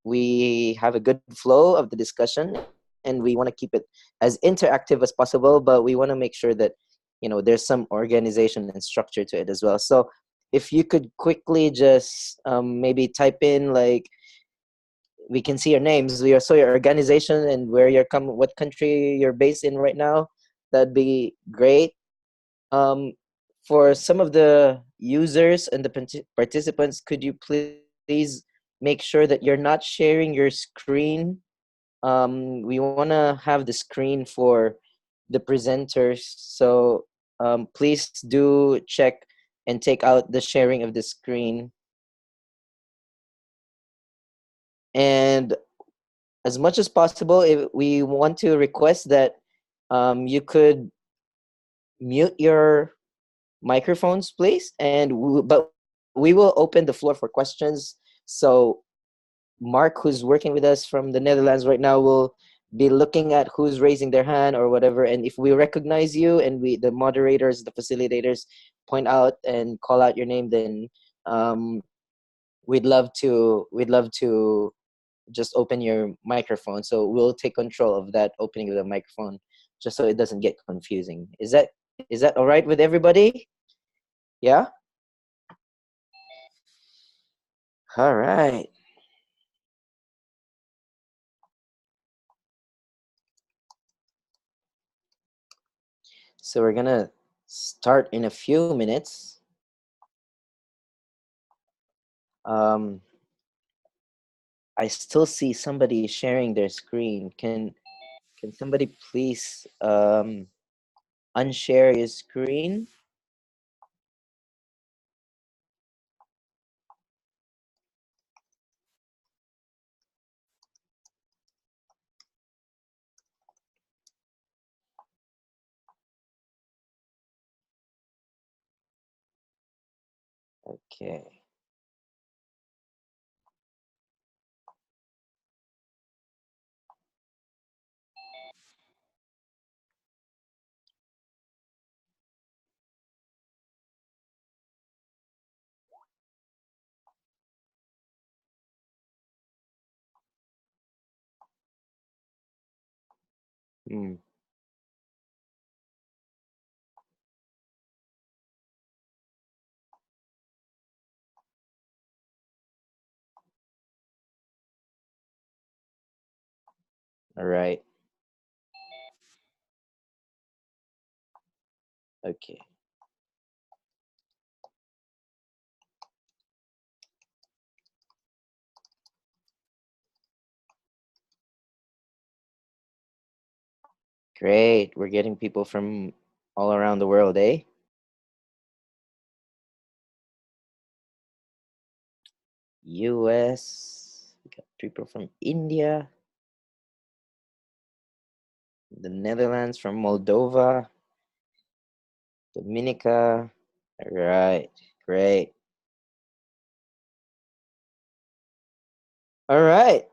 we have a good flow of the discussion, and we want to keep it as interactive as possible, but we want to make sure that, you know, there's some organization and structure to it as well. So if you could quickly just maybe type in, like, we can see your names, your organization, and where you're what country you're based in right now, that'd be great. um, for some of the users and the participants, could you please make sure that you're not sharing your screen? We want to have the screen for the presenters, so please do check and take out the sharing of the screen. And as much as possible, if we want to request that you could mute your microphones, please. But we will open the floor for questions. So Mark, who's working with us from the Netherlands right now, will be looking at who's raising their hand or whatever. And if we recognize you, and the moderators, the facilitators, point out and call out your name, then um, we'd love to just open your microphone. So we'll take control of that opening of the microphone, just so it doesn't get confusing. Is that all right with everybody? Yeah. All right. So we're gonna start in a few minutes. Um, I still see somebody sharing their screen. Can somebody please unshare your screen? Okay. Hmm. All right. Okay. Great. We're getting people from all around the world, eh? US. We got people from India, the Netherlands, from Moldova, Dominica. All right. Great. All right.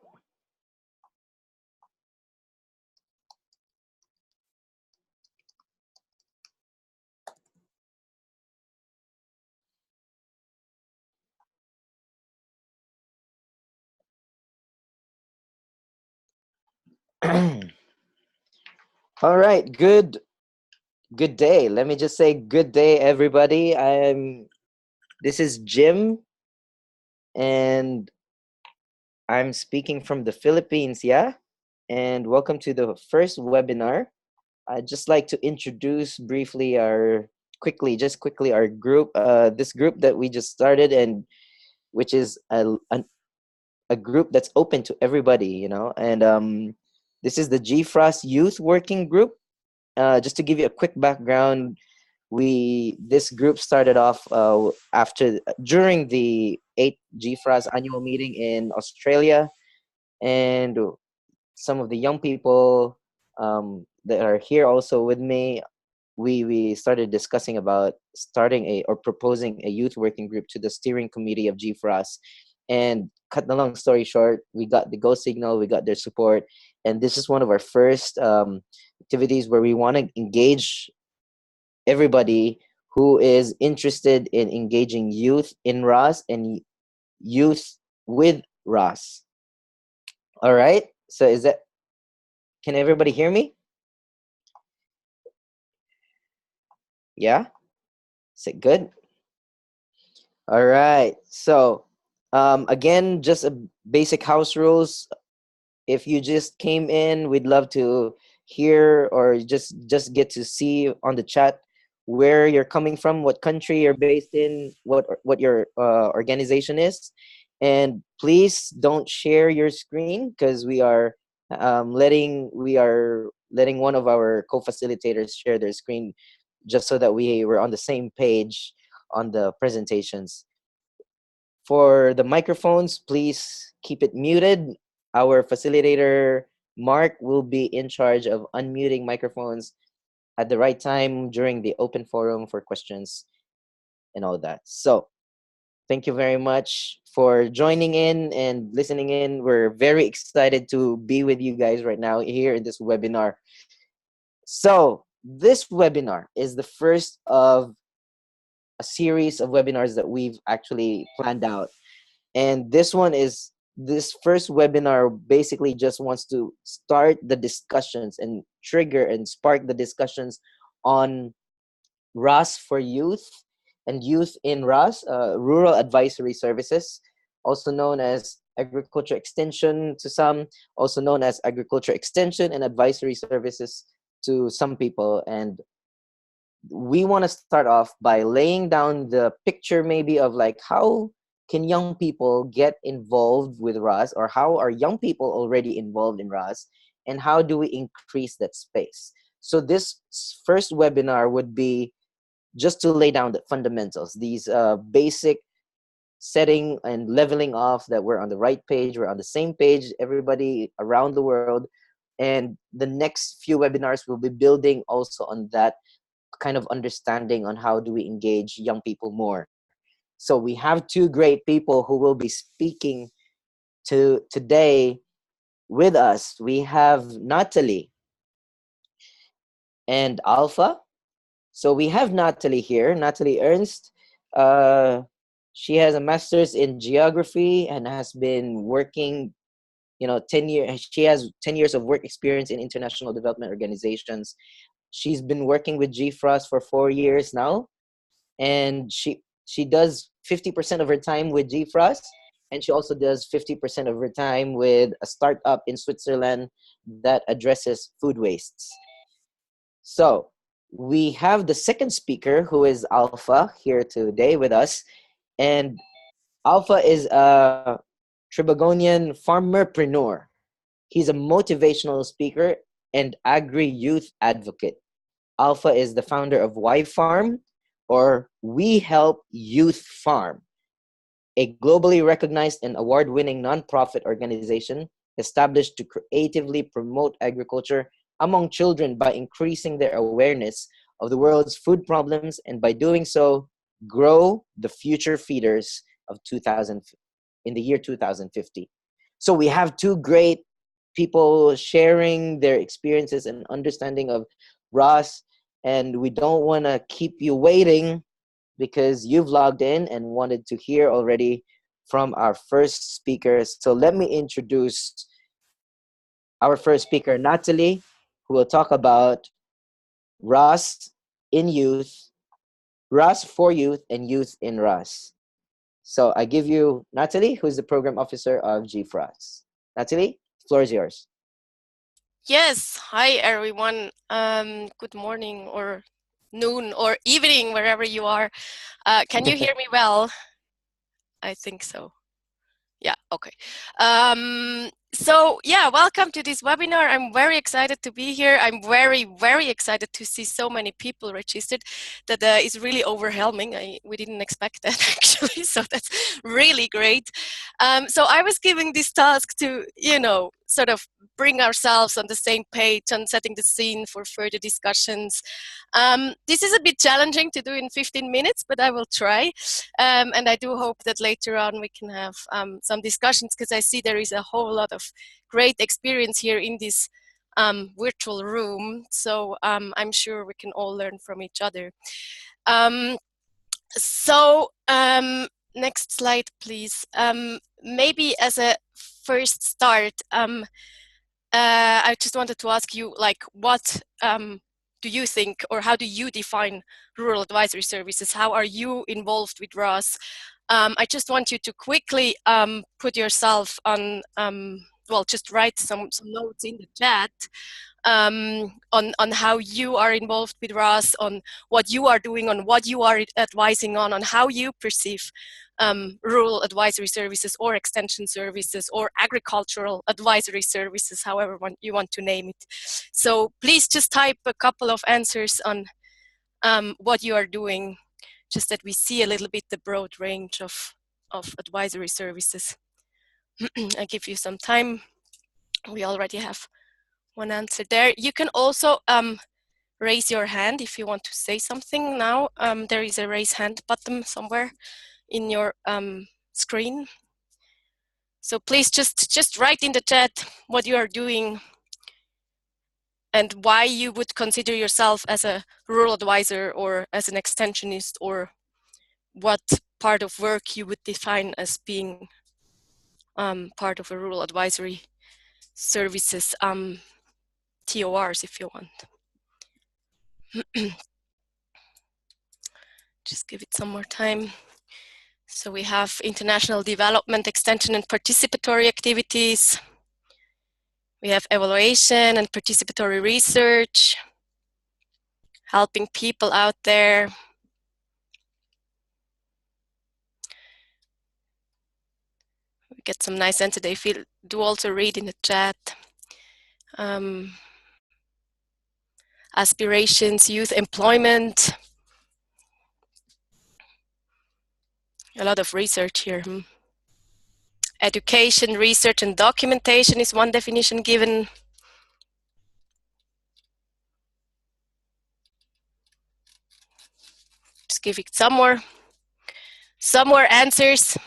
All right. Good day. Let me just say good day, everybody. This is Jim, and I'm speaking from the Philippines, yeah? And welcome to the first webinar. I'd just like to introduce briefly just quickly our group. This group that we just started, and which is a group that's open to everybody, you know. And this is the Gfrost Youth Working Group. Just to give you a quick background, this group started off during the 8th Gfrost annual meeting in Australia, and some of the young people that are here also with me, we started discussing about starting or proposing a youth working group to the steering committee of Gfrost. And cut the long story short, we got the go signal, we got their support, and this is one of our first activities where we want to engage everybody who is interested in engaging youth in RAS and youth with RAS. All right. So can everybody hear me? Yeah? Is it good? All right. So, again, just a basic house rules. If you just came in, we'd love to hear or just get to see on the chat where you're coming from, what country you're based in, what your organization is, and please don't share your screen because we are letting one of our co-facilitators share their screen just so that we were on the same page on the presentations. For the microphones, please keep it muted. Our facilitator, Mark, will be in charge of unmuting microphones at the right time during the open forum for questions and all that. So, thank you very much for joining in and listening in. We're very excited to be with you guys right now here in this webinar. So, this webinar is the first of a series of webinars that we've actually planned out. And this first webinar basically just wants to start the discussions and trigger and spark the discussions on RAS for youth and youth in RAS, Rural Advisory Services, also known as Agriculture Extension to some, also known as Agriculture Extension and Advisory Services to some people. And we want to start off by laying down the picture maybe of like how can young people get involved with RAS, or how are young people already involved in RAS, and how do we increase that space. So this first webinar would be just to lay down the fundamentals, these basic setting and leveling off that we're on the right page, we're on the same page, everybody around the world. And the next few webinars will be building also on that kind of understanding on how do we engage young people more. So we have two great people who will be speaking today with us. We have Natalie and Alpha. So we have Natalie here, Natalie Ernst. Uh, she has a master's in geography and has been working, 10 years. She has 10 years of work experience in international development organizations. She's been working with Gfrost for 4 years now, and she does 50% of her time with Gfrost, and she also does 50% of her time with a startup in Switzerland that addresses food wastes. So we have the second speaker, who is Alpha, here today with us. And Alpha is a Tribagonian farmerpreneur. He's a motivational speaker and agri-youth advocate. Alpha is the founder of Y Farm, or We Help Youth Farm, a globally recognized and award-winning nonprofit organization established to creatively promote agriculture among children by increasing their awareness of the world's food problems, and by doing so, grow the future feeders of 2000 in the year 2050. So we have two great people sharing their experiences and understanding of RAS, and we don't want to keep you waiting because you've logged in and wanted to hear already from our first speaker. So let me introduce our first speaker, Natalie, who will talk about RAS in youth, RAS for youth, and youth in RAS. So I give you Natalie, who's the program officer of Gfrost. Natalie, the floor is yours. Yes, hi everyone. Good morning or noon or evening, wherever you are. Can you hear me well? I think so. Yeah, okay. So yeah, welcome to this webinar. I'm very excited to be here. I'm very, very excited to see so many people registered. That is really overwhelming. We didn't expect that actually, so that's really great. So I was given this task to, sort of bring ourselves on the same page and setting the scene for further discussions. This is a bit challenging to do in 15 minutes, but I will try. And I do hope that later on we can have some discussions, because I see there is a whole lot of great experience here in this virtual room. So I'm sure we can all learn from each other. So next slide, please. Maybe as a first start, I just wanted to ask you, like, what do you think, or how do you define rural advisory services? How are you involved with RAS? I just want you to quickly put yourself on, well, just write some notes in the chat on how you are involved with RAS, on what you are doing, on what you are advising on how you perceive rural advisory services or extension services or agricultural advisory services, however you want to name it. So please just type a couple of answers on what you are doing, just that we see a little bit the broad range of advisory services. I give you some time. We already have one answer there. You can also raise your hand if you want to say something now. There is a raise hand button somewhere in your screen. So please just write in the chat what you are doing and why you would consider yourself as a rural advisor or as an extensionist, or what part of work you would define as being part of a rural advisory services, TORs if you want. Just give it some more time. So we have international development, extension and participatory activities. We have evaluation and participatory research, helping people out there. We get some nice answers. They do also read in the chat. Aspirations, youth employment. A lot of research here. Education, research, and documentation is one definition given. Just give it some more answers.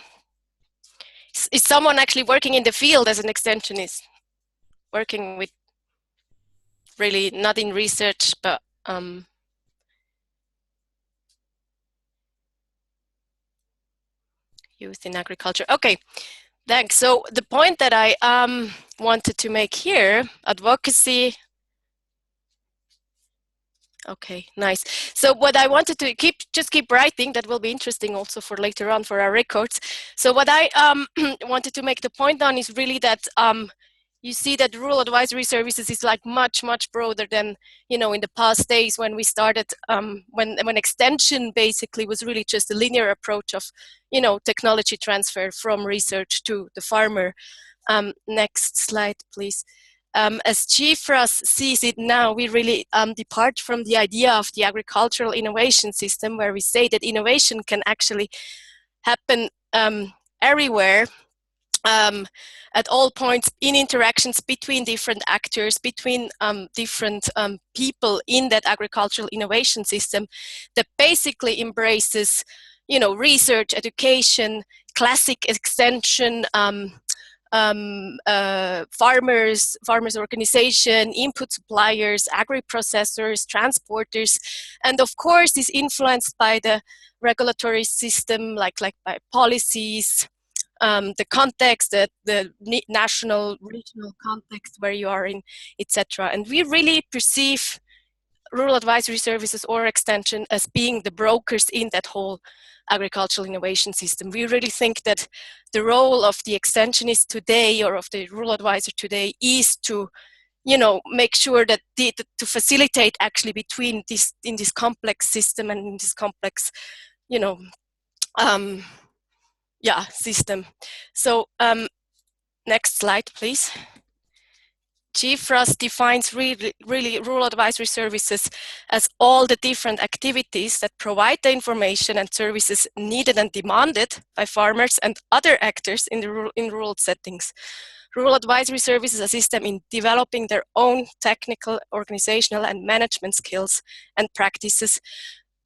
Is someone actually working in the field as an extensionist? Working with, really not in research, but youth in agriculture. Okay, thanks. So the point that I wanted to make here, advocacy. Okay, nice. So what I wanted to just keep writing, that will be interesting also for later on for our records. So what I wanted to make the point on is really that you see that rural advisory services is like much broader than, you know, in the past days when we started, when extension basically was really just a linear approach of, you know, technology transfer from research to the farmer. Next slide, please. As Gfrost sees it now, we really depart from the idea of the agricultural innovation system, where we say that innovation can actually happen everywhere, at all points in interactions between different actors, between different people in that agricultural innovation system, that basically embraces, you know, research, education, classic extension, farmers organization, input suppliers, agri-processors, transporters, and of course is influenced by the regulatory system, like by policies, the context, the national, regional context where you are in, etc. And we really perceive rural advisory services or extension as being the brokers in that whole agricultural innovation system. We really think that the role of the extensionist today, or of the rural advisor today, is to, you know, make sure that to facilitate actually between this, in this complex system and in this complex, you know, system. So next slide, please. Gfrost defines really rural advisory services as all the different activities that provide the information and services needed and demanded by farmers and other actors in rural settings. Rural advisory services assist them in developing their own technical, organizational, and management skills and practices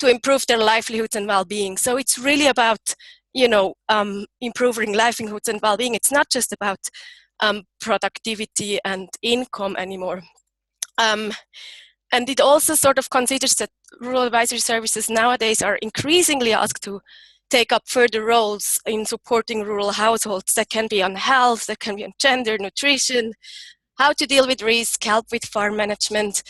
to improve their livelihoods and well-being. So it's really about, you know, improving livelihoods and well-being. It's not just about productivity and income anymore. And it also sort of considers that rural advisory services nowadays are increasingly asked to take up further roles in supporting rural households. That can be on health, that can be on gender, nutrition, how to deal with risk, help with farm management,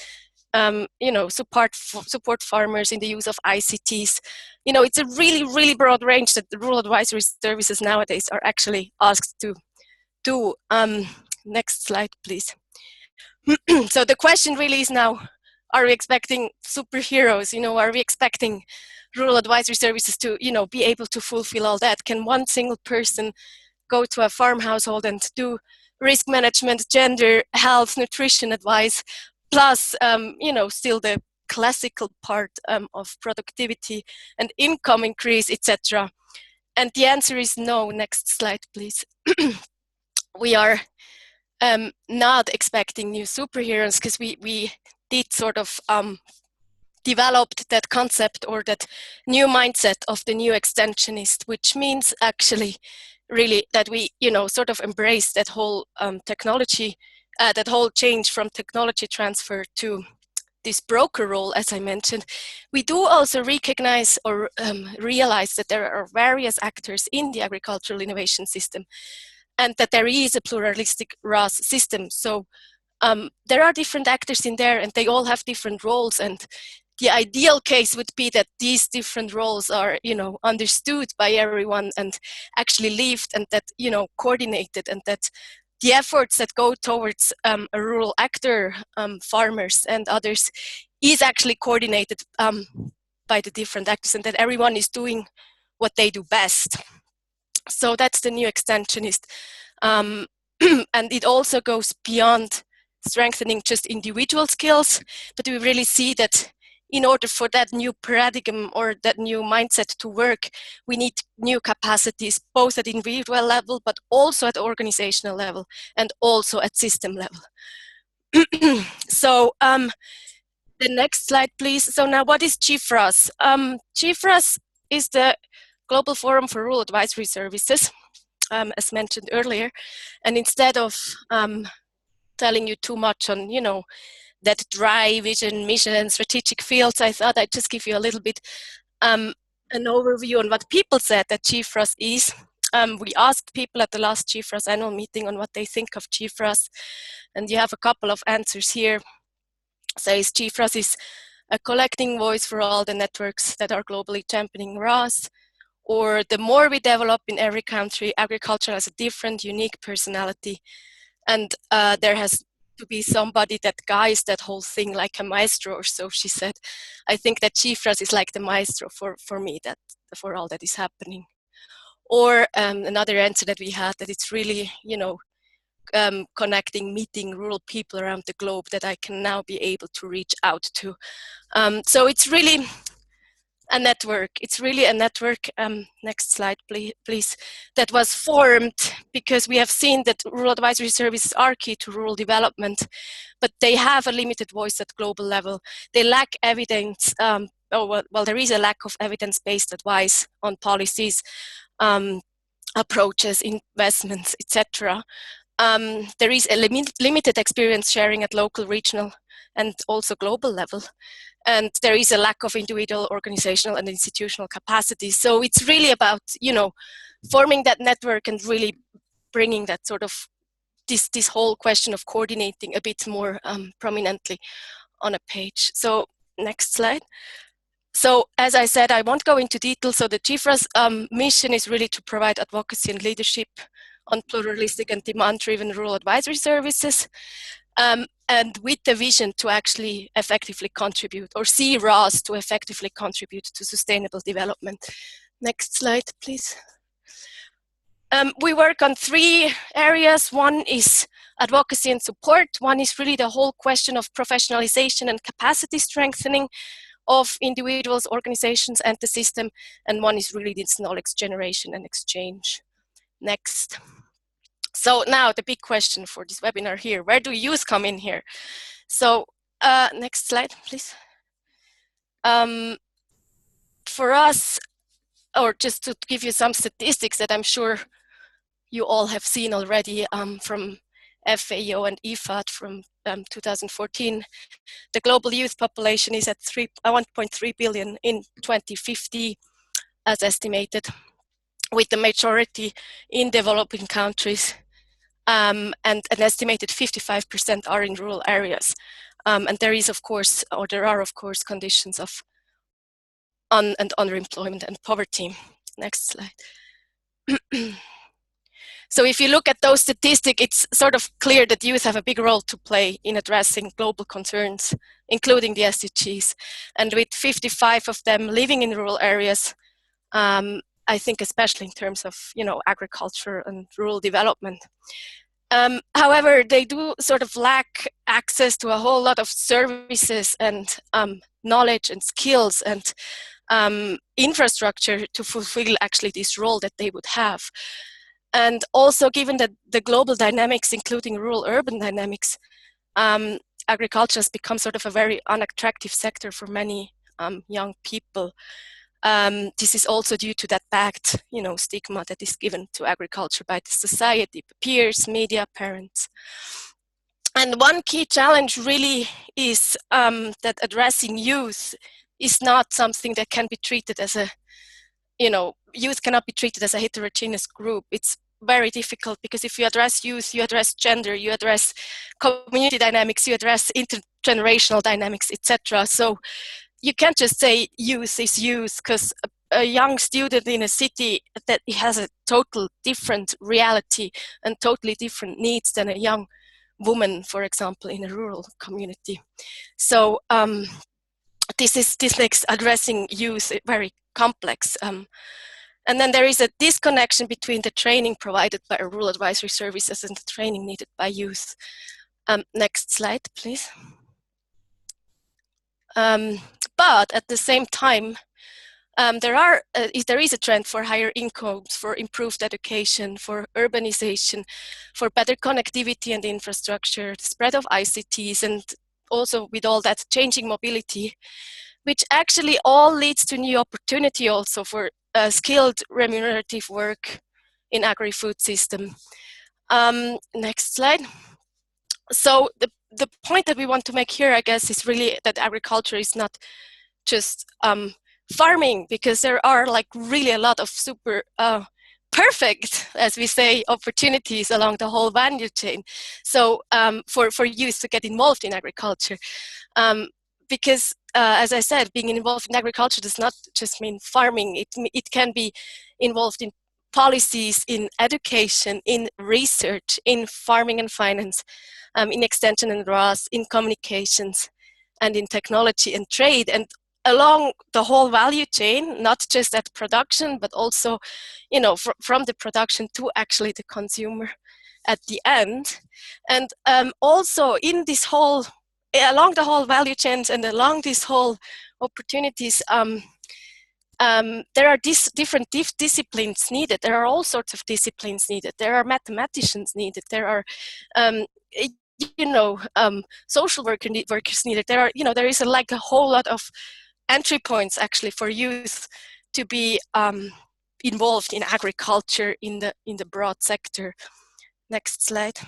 support farmers in the use of ICTs. It's a really, really broad range that the rural advisory services nowadays are actually asked to do. Next slide, please. So the question really is now, are we expecting superheroes? Are we expecting rural advisory services to, be able to fulfill all that? Can one single person go to a farm household and do risk management, gender, health, nutrition advice, plus, still the classical part of productivity and income increase, etc.? And the answer is no. Next slide, please. We are not expecting new superheroes, because we did sort of developed that concept or that new mindset of the new extensionist, which means actually really that we sort of embrace that whole technology, that whole change from technology transfer to this broker role, as I mentioned. We do also recognize or realize that there are various actors in the agricultural innovation system, and that there is a pluralistic RAS system. So there are different actors in there, and they all have different roles. And the ideal case would be that these different roles are, understood by everyone and actually lived, and that, coordinated, and that the efforts that go towards a rural actor, farmers and others, is actually coordinated by the different actors, and that everyone is doing what they do best. So that's the new extensionist. And it also goes beyond strengthening just individual skills, but we really see that in order for that new paradigm or that new mindset to work, we need new capacities, both at individual level, but also at organizational level, and also at system level. So the next slide, please. So now, what is Gfrost? Gfrost is the Global Forum for Rural Advisory Services, as mentioned earlier. And instead of telling you too much on, that drive, vision, mission, and strategic fields, I thought I'd just give you a little bit an overview on what people said that Gfrost is. We asked people at the last Gfrost annual meeting on what they think of Gfrost, and you have a couple of answers here. Says Gfrost is a collecting voice for all the networks that are globally championing RAS, or the more we develop in every country, agriculture has a different, unique personality, and there has to be somebody that guides that whole thing, like a maestro or so, she said. I think that Gfrost is like the maestro for me, that for all that is happening. Or another answer that we had, that it's really, connecting, meeting rural people around the globe that I can now be able to reach out to. So it's really a network. It's really a network, next slide please, that was formed because we have seen that rural advisory services are key to rural development, but they have a limited voice at global level. They lack evidence, well, there is a lack of evidence-based advice on policies, approaches, investments, etc. There is a limited experience sharing at local, regional, and also global level. And there is a lack of individual, organizational, and institutional capacity. So it's really about, forming that network and really bringing that sort of this whole question of coordinating a bit more prominently on a page. So next slide. So as I said, I won't go into detail. So the Gfrost mission is really to provide advocacy and leadership on pluralistic and demand-driven rural advisory services. And with the vision to actually effectively contribute, or see RAS to effectively contribute to sustainable development. Next slide, please. We work on 3 areas. One is advocacy and support. One is really the whole question of professionalization and capacity strengthening of individuals, organizations, and the system. And one is really this knowledge generation and exchange. Next. So now the big question for this webinar here, where do youth come in here? So next slide, please. For us, or just to give you some statistics that I'm sure you all have seen already from FAO and IFAD from 2014, the global youth population is at 1.3 billion in 2050. as estimated, with the majority in developing countries, and an estimated 55% are in rural areas. And there are of course conditions of underemployment and poverty. Next slide. So if you look at those statistics, it's sort of clear that youth have a big role to play in addressing global concerns, including the SDGs. And with 55 of them living in rural areas, I think especially in terms of, agriculture and rural development. However, they do sort of lack access to a whole lot of services and knowledge and skills and infrastructure to fulfill actually this role that they would have. And also, given that the global dynamics, including rural-urban dynamics, agriculture has become sort of a very unattractive sector for many young people. This is also due to that bad, stigma that is given to agriculture by the society, peers, media, parents. And one key challenge really is that addressing youth is not something that can be treated as a, youth cannot be treated as a heterogeneous group. It's very difficult because if you address youth, you address gender, you address community dynamics, you address intergenerational dynamics, etc. So you can't just say youth is youth, because a young student in a city that has a total different reality and totally different needs than a young woman, for example, in a rural community. So this makes addressing youth very complex. And then there is a disconnection between the training provided by rural advisory services and the training needed by youth. Next slide, please. But at the same time, there is a trend for higher incomes, for improved education, for urbanization, for better connectivity and infrastructure, the spread of ICTs, and also with all that changing mobility, which actually all leads to new opportunity also for skilled remunerative work in agri-food system. Next slide. So the point that we want to make here, I guess, is really that agriculture is not just farming, because there are like really a lot of super perfect, as we say, opportunities along the whole value chain. So for youth to get involved in agriculture, because as I said, being involved in agriculture does not just mean farming. It can be involved in policies, in education, in research, in farming and finance, in extension and RAS, in communications, and in technology and trade, and along the whole value chain, not just at production, but also, from the production to actually the consumer at the end. And also in this whole, along the whole value chains and along this whole opportunities, there are different disciplines needed. There are all sorts of disciplines needed. There are mathematicians needed. There are, social workers needed. There are, there is like a whole lot of entry points actually for youth to be involved in agriculture in the broad sector. Next slide.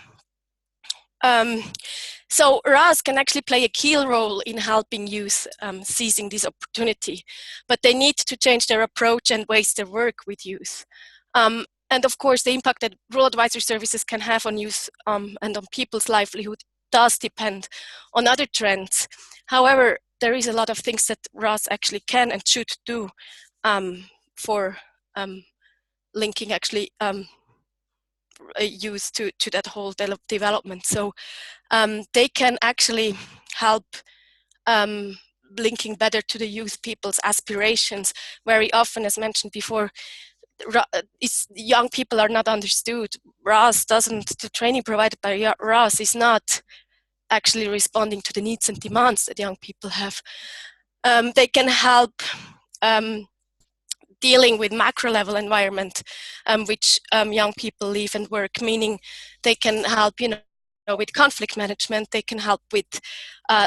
So RAS can actually play a key role in helping youth seizing this opportunity, but they need to change their approach and ways they work with youth. And of course, the impact that rural advisory services can have on youth and on people's livelihood does depend on other trends. However, there is a lot of things that RAS actually can and should do for linking actually youth to that whole development. So they can actually help linking better to the youth people's aspirations. Very often, as mentioned before, young people are not understood. The training provided by RAS is not actually responding to the needs and demands that young people have. They can help dealing with macro level environment, which young people live and work, meaning they can help, with conflict management. They can help with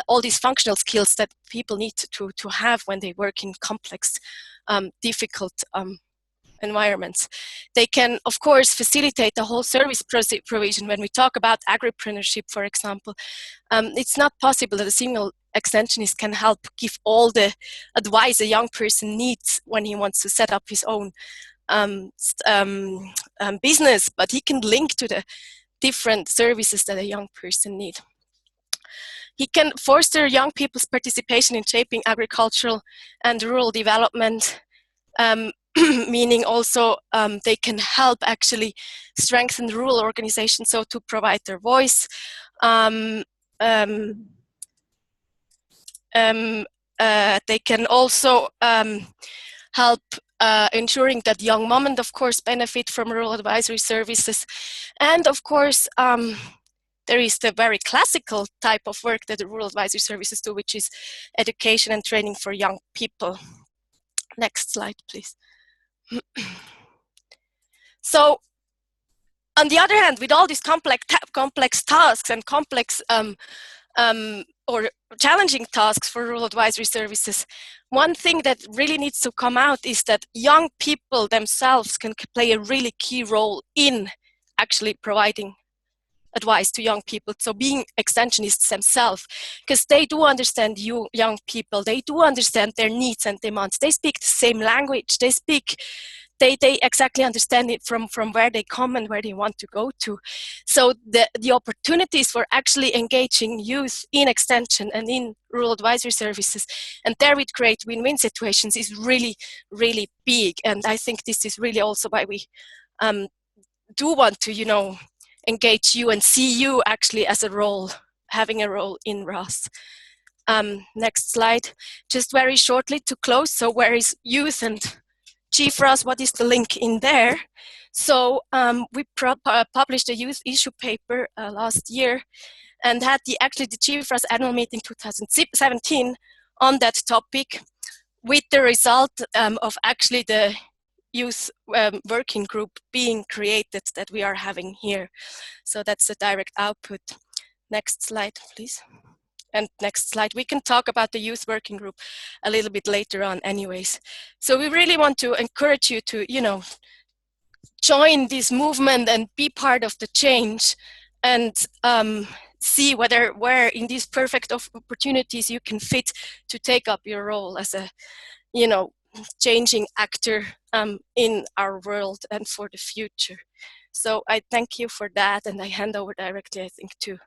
all these functional skills that people need to have when they work in complex, difficult environments. They can, of course, facilitate the whole service provision. When we talk about agripreneurship, for example, it's not possible that a single extensionist can help give all the advice a young person needs when he wants to set up his own business, but he can link to the different services that a young person needs. He can foster young people's participation in shaping agricultural and rural development, meaning also they can help actually strengthen rural organizations, so to provide their voice. They can also help ensuring that young mom and of course benefit from rural advisory services. And of course, there is the very classical type of work that the rural advisory services do, which is education and training for young people. Next slide, please. So, on the other hand, with all these complex tasks and complex or challenging tasks for rural advisory services, one thing that really needs to come out is that young people themselves can play a really key role in actually providing advice to young people. So being extensionists themselves, because they do understand you young people, they do understand their needs and demands. They speak the same language. They exactly understand it from where they come and where they want to go to. So the opportunities for actually engaging youth in extension and in rural advisory services and therewith create win-win situations is really, really big. And I think this is really also why we do want to, engage you and see you actually as a role, having a role in RAS. Next slide. Just very shortly to close. So where is youth and Gfrost? What is the link in there? So we published a youth issue paper last year and had the Gfrost annual meeting 2017 on that topic, with the result of actually the youth working group being created that we are having here. So that's the direct output. Next slide, please. And next slide. We can talk about the youth working group a little bit later on anyways. So we really want to encourage you to, join this movement and be part of the change and see where in these perfect opportunities you can fit to take up your role as a, changing actor in our world and for the future. So I thank you for that, and I hand over directly, I think, to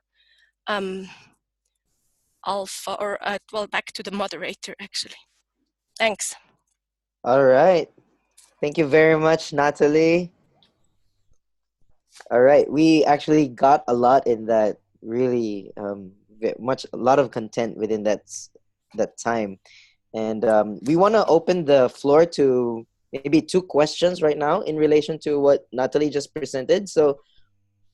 Alpha, or back to the moderator, actually. Thanks. All right. Thank you very much, Natalie. All right. We actually got a lot in that, really a lot of content within that time. And we want to open the floor to maybe 2 questions right now in relation to what Natalie just presented. So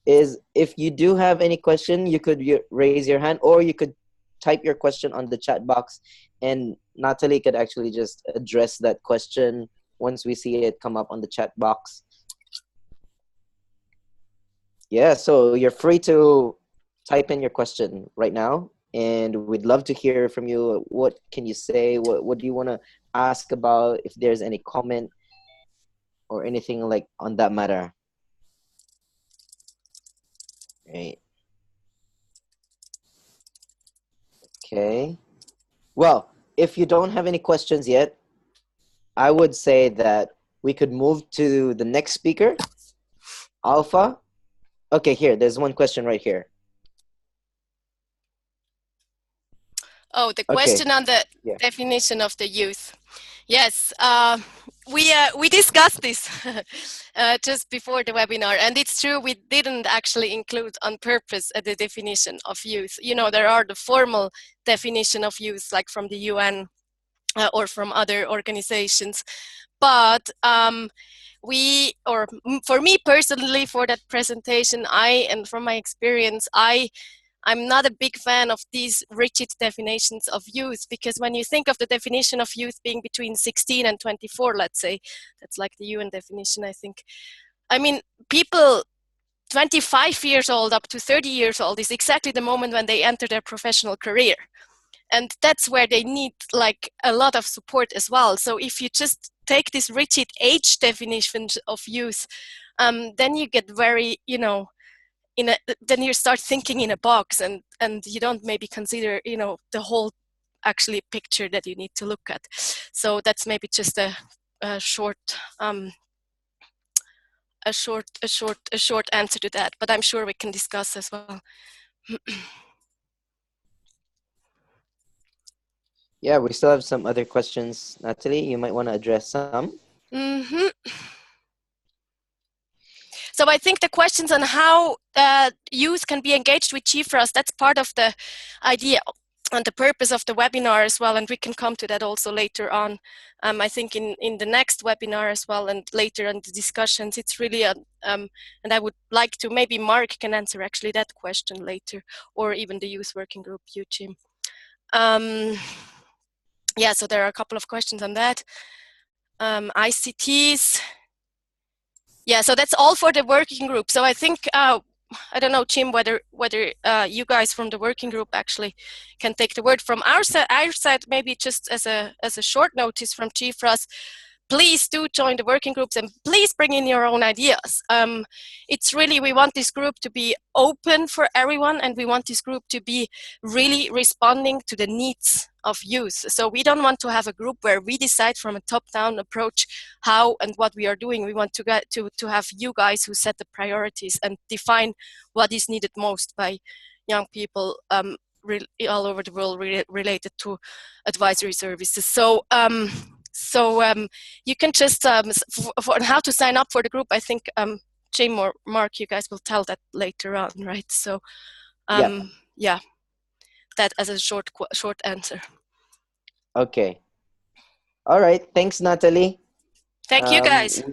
if you do have any question, you could raise your hand, or you could type your question on the chat box, and Natalie could actually just address that question once we see it come up on the chat box. Yeah, so you're free to type in your question right now, and we'd love to hear from you. What can you say? What do you want to ask about? If there's any comment or anything like on that matter. Right. Okay. Well, if you don't have any questions yet, I would say that we could move to the next speaker, Alpha. Okay, here, there's one question right here. Oh, the question on the definition of the youth. Yes, we discussed this just before the webinar, and it's true, we didn't actually include on purpose the definition of youth. There are the formal definition of youth, like from the UN or from other organizations, but for me personally, for that presentation, and from my experience, I'm not a big fan of these rigid definitions of youth, because when you think of the definition of youth being between 16 and 24, let's say, that's like the UN definition, I think. I mean, people 25 years old up to 30 years old is exactly the moment when they enter their professional career. And that's where they need like a lot of support as well. So if you just take this rigid age definition of youth, then you get very, then you start thinking in a box, and you don't maybe consider, the whole actually picture that you need to look at. So that's maybe just a short answer to that, but I'm sure we can discuss as well. Yeah, we still have some other questions, Natalie. You might want to address some. Mm-hmm. So I think the questions on how youth can be engaged with Gfrost, that's part of the idea and the purpose of the webinar as well, and we can come to that also later on. I think in the next webinar as well, and later in the discussions, it's really and I would like to, maybe Mark can answer actually that question later, or even the youth working group, you, Jim. Yeah, so there are a couple of questions on that. ICTs. Yeah, so that's all for the working group. So I think, I don't know, Jim, whether you guys from the working group actually can take the word. From our side, maybe just as a short notice from Gfrost, please do join the working groups, and please bring in your own ideas. It's really, we want this group to be open for everyone, and we want this group to be really responding to the needs of youth. So we don't want to have a group where we decide from a top-down approach how and what we are doing. We want to get to have you guys who set the priorities and define what is needed most by young people all over the world related to advisory services. So you can just for how to sign up for the group, I think Jim or Mark, you guys will tell that later on, right? So yeah, that as a short answer. Okay. All right. Thanks, Natalie. Thank you, guys.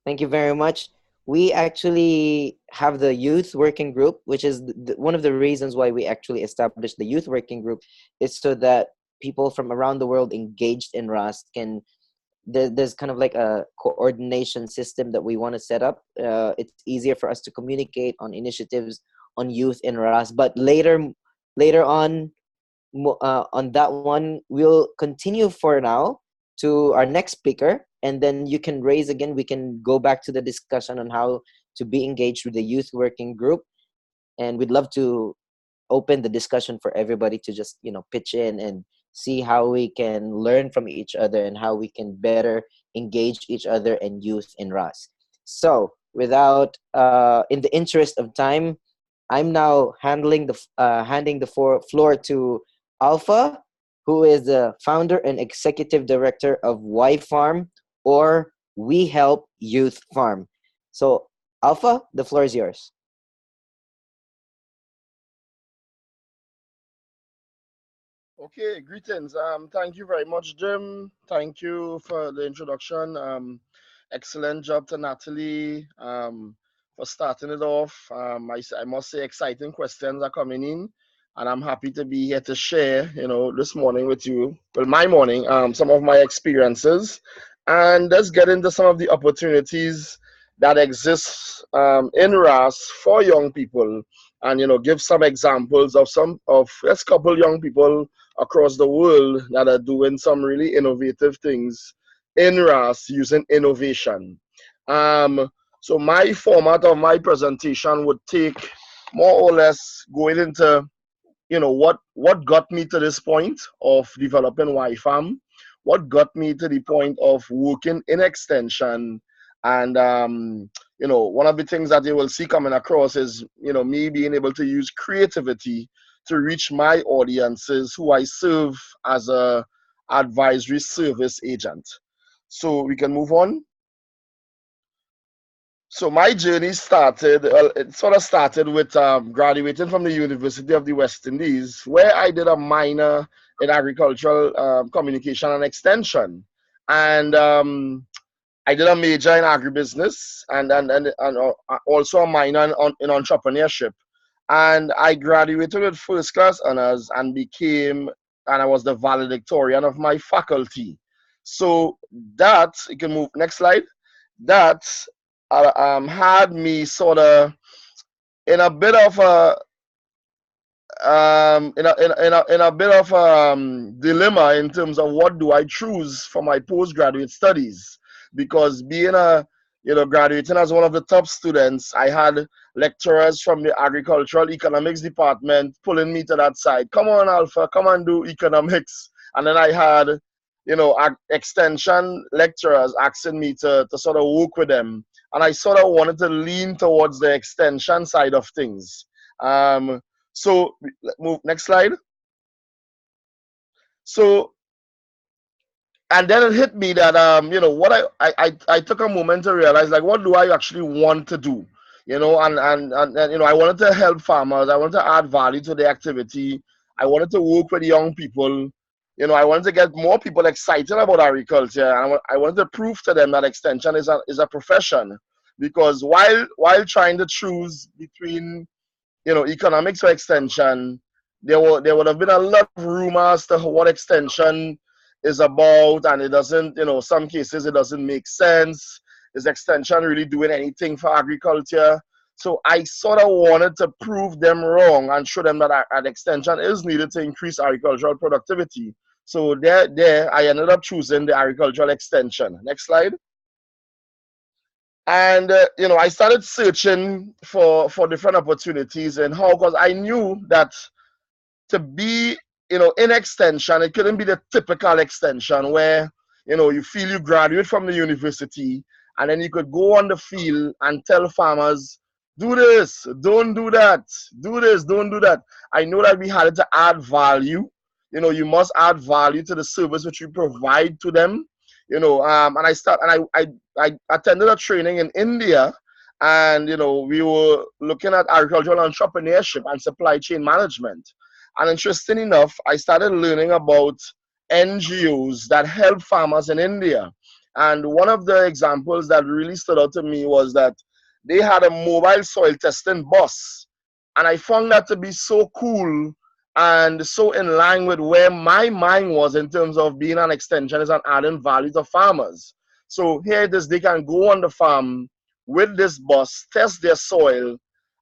Thank you very much. We actually have the youth working group, which is one of the reasons why we actually established the youth working group, is so that people from around the world engaged in RAS can, there's kind of like a coordination system that we want to set up. It's easier for us to communicate on initiatives on youth in RAS, but later on that one, we'll continue for now to our next speaker, and then you can raise again. We can go back to the discussion on how to be engaged with the youth working group, and we'd love to open the discussion for everybody to just pitch in and see how we can learn from each other and how we can better engage each other and youth in RAS. So without in the interest of time, I'm now handing the floor to Alpha, who is the founder and executive director of Y Farm, or We Help Youth Farm. So Alpha, the floor is yours. Okay, greetings. Thank you very much, Jim. Thank you for the introduction. Excellent job to Natalie for starting it off. I must say, exciting questions are coming in, and I'm happy to be here to share, this morning with you, well, my morning, some of my experiences, and let's get into some of the opportunities that exist in RAS for young people, and give some examples of let's couple young people across the world that are doing some really innovative things in RAS using innovation. So my format of my presentation would take more or less going into, what got me to this point of developing YFAM, what got me to the point of working in extension. And, one of the things that you will see coming across is, me being able to use creativity to reach my audiences who I serve as a advisory service agent. So we can move on. So my journey started, it sort of started with graduating from the University of the West Indies, where I did a minor in agricultural communication and extension. And I did a major in agribusiness and also a minor in entrepreneurship. And I graduated with first class honors and I was the valedictorian of my faculty. So that, you can move, next slide, that had me sort of in a bit of in a bit of dilemma in terms of what do I choose for my postgraduate studies, because being a graduating as one of the top students, I had lecturers from the agricultural economics department pulling me to that side. Come on, Alpha, come and do economics. And then I had extension lecturers asking me to sort of work with them, and I sort of wanted to lean towards the extension side of things. So move next slide. So, and then it hit me that what I took a moment to realize, like, what do I actually want to do? And I wanted to help farmers. I wanted to add value to the activity. I wanted to work with young people. I wanted to get more people excited about agriculture, and I wanted to prove to them that extension is a profession. Because while trying to choose between economics or extension, there would have been a lot of rumors to what extension is about, and it doesn't, some cases it doesn't make sense. Is extension really doing anything for agriculture? So I sort of wanted to prove them wrong and show them that an extension is needed to increase agricultural productivity. So there I ended up choosing the agricultural extension. Next slide. And I started searching for different opportunities, and how, because I knew that to be in extension, it couldn't be the typical extension where you feel you graduate from the university and then you could go on the field and tell farmers, do this, don't do that, do this, don't do that. I know that we had to add value. You must add value to the service which you provide to them. And I attended a training in India, and we were looking at agricultural entrepreneurship and supply chain management. And interesting enough, I started learning about NGOs that help farmers in India. And one of the examples that really stood out to me was that they had a mobile soil testing bus. And I found that to be so cool and so in line with where my mind was in terms of being an extensionist and adding value to farmers. So here it is, they can go on the farm with this bus, test their soil,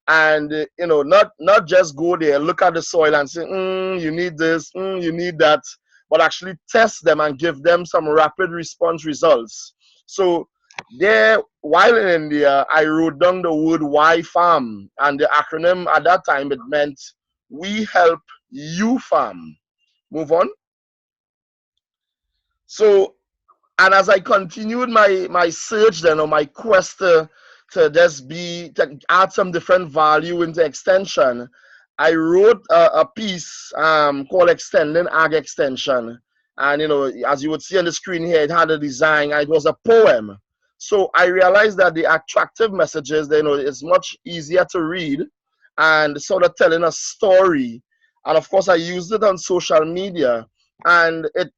and not just go there, look at the soil and say, you need this, you need that, but actually test them and give them some rapid response results. So there, while in India, I wrote down the word Y farm, and the acronym at that time, it meant we help you farm. Move on. So, and as I continued my search then, or my quest to add some different value into extension, I wrote a piece called Extending Ag Extension. And as you would see on the screen here, it had a design, and it was a poem. So I realized that the attractive messages, it's much easier to read and sort of telling a story. And of course, I used it on social media, and it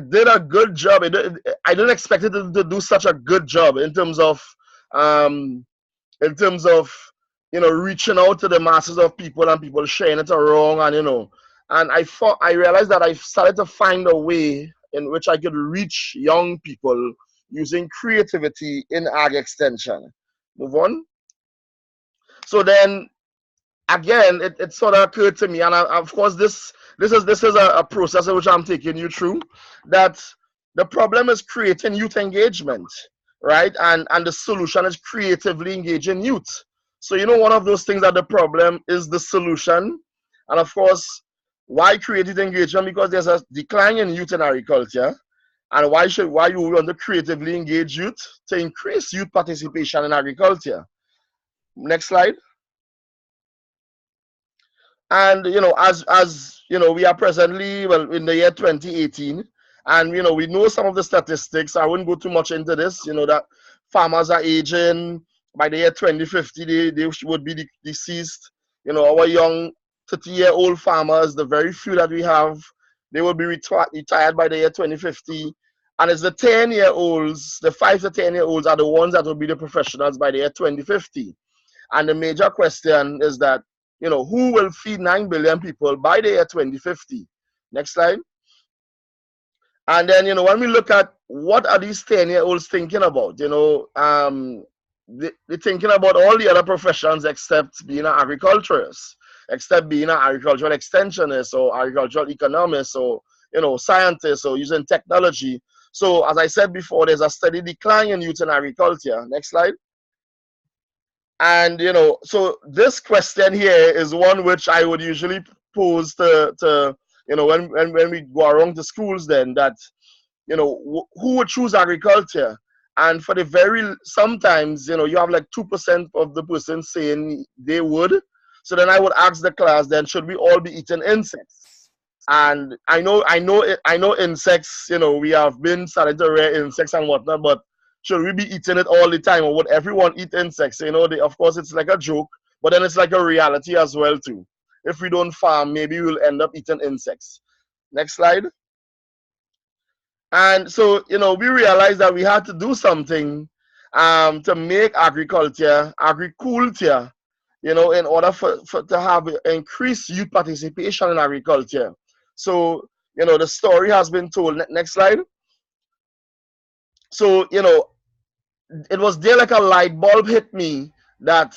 did a good job. I didn't expect it to do such a good job in terms of reaching out to the masses of people and people sharing it around, and I realized that I started to find a way in which I could reach young people using creativity in ag extension. Move on. So then again, it sort of occurred to me, and of course this is a process in which I'm taking you through, that the problem is creating youth engagement, right? And the solution is creatively engaging youth. So one of those things that the problem is the solution. And of course, why creative engagement? Because there's a decline in youth in agriculture. And why you want to creatively engage youth? To increase youth participation in agriculture. Next slide. And as we are presently in the year 2018, and we know some of the statistics. I wouldn't go too much into this. That farmers are aging. By the year 2050, they would be deceased. Our young 30-year-old farmers, the very few that we have, they will be retired by the year 2050. And it's the 10-year-olds, the 5 to 10-year-olds are the ones that will be the professionals by the year 2050. And the major question is that, who will feed 9 billion people by the year 2050? Next slide. And then, when we look at what are these 10-year-olds thinking about, they're thinking about all the other professions except being an agriculturist. except being an agricultural extensionist or agricultural economist or, you know, scientist or using technology. So as I said before, there's a steady decline in youth in agriculture. Next slide. And, you know, so this question here is one which I would usually pose to you know, when we go around to schools then, that, you know, who would choose agriculture? And for the sometimes, you know, you have like 2% of the person saying they would. So then I would ask the class, then should we all be eating insects? And I know insects, you know, we have been starting to rear insects and whatnot, but should we be eating it all the time, or would everyone eat insects? You know, of course it's like a joke, but then it's like a reality as well too. If we don't farm, maybe we'll end up eating insects. Next slide. And so, you know, we realized that we had to do something to make agriculture, you know, in order to have increased youth participation in agriculture. So, you know, the story has been told. Next slide. So, you know, it was there like a light bulb hit me that,